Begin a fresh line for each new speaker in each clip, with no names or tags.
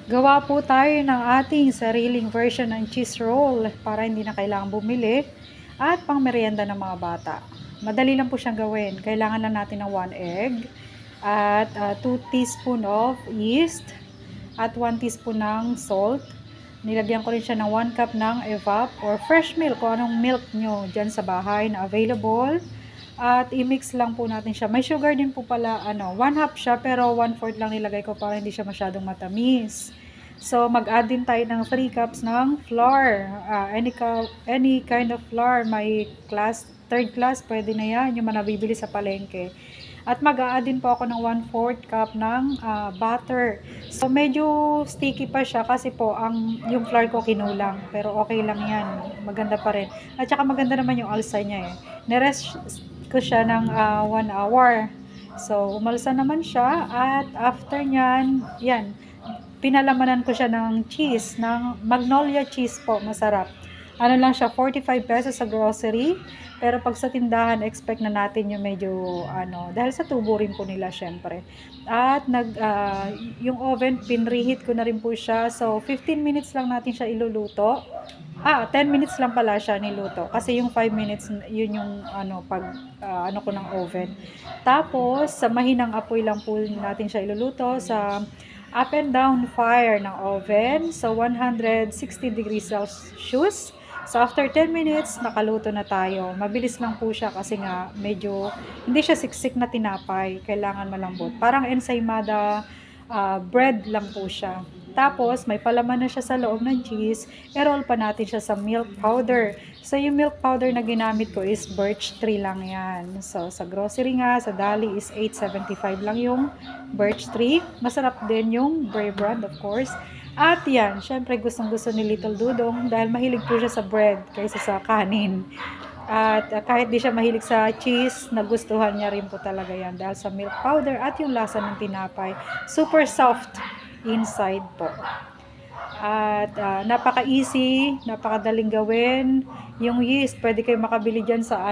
Gawa po tayo ng ating sariling version ng cheese roll para hindi na kailangan bumili at pang merienda ng mga bata. Madali lang po siyang gawin. Kailangan lang natin ng 1 egg at 2 teaspoon of yeast at 1 teaspoon ng salt. Nilagyan ko rin siya ng 1 cup ng evap or fresh milk kung anong milk nyo dyan sa bahay na available. At i-mix lang po natin siya. May sugar din po pala, 1/2 siya pero 1/4 lang nilagay ko para hindi siya masyadong matamis. So, mag-add din tayo ng 3 cups ng flour. Any kind of flour, may class, third class, pwede na yan, yung manabibili sa palengke. At mag-a-add din po ako ng 1/4 cup ng butter. So, medyo sticky pa siya kasi po yung flour ko kinulang. Pero okay lang yan. Maganda pa rin. At saka maganda naman yung alsa niya eh. Nerest ko siya ng 1 hour. So, umalsa naman siya. At after nyan, yan, pinalamanan ko siya ng cheese, ng Magnolia cheese po, masarap. Ano lang siya, 45 pesos sa grocery. Pero pag sa tindahan, expect na natin yung medyo, dahil sa tubo rin po nila, syempre. At yung oven, pinreheat ko na rin po siya. So, 15 minutes lang natin siya iluluto. 10 minutes lang pala siya niluto. Kasi yung 5 minutes, yun yung, ko ng oven. Tapos, sa mahinang apoy lang po natin siya iluluto sa up and down fire ng oven. So, 160 degrees Celsius. So, after 10 minutes, nakaluto na tayo. Mabilis lang po siya kasi nga medyo hindi siya siksik na tinapay. Kailangan malambot. Parang ensaymada bread lang po siya. Tapos, may palaman na siya sa loob ng cheese. I-roll pa natin siya sa milk powder. So, yung milk powder na ginamit ko is birch tree lang yan. So, sa grocery nga, sa Dali is 8.75 lang yung birch tree. Masarap din yung Bray brand, of course. At yan, syempre gustong-gusto ni Little Dudong dahil mahilig po siya sa bread kaysa sa kanin. At kahit di siya mahilig sa cheese, nagustuhan niya rin po talaga yan dahil sa milk powder at yung lasa ng tinapay. Super soft inside po. At napaka-easy, napakadaling gawin. Yung yeast, pwede kayo makabili dyan sa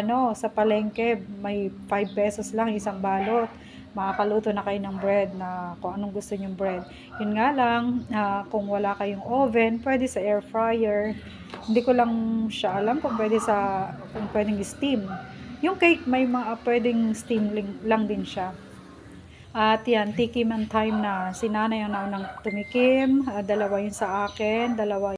palengke. May 5 pesos lang isang balot. Makakaluto na kayo ng bread na kung anong gusto nyong bread. Yun nga lang, kung wala kayong oven, pwede sa air fryer. Hindi ko lang siya alam kung pwedeng steam. Yung cake, may mga pwedeng steam lang din siya. At yan, tikim ang time na si nanay ang naunang tumikim. Dalawa yun sa akin, dalawa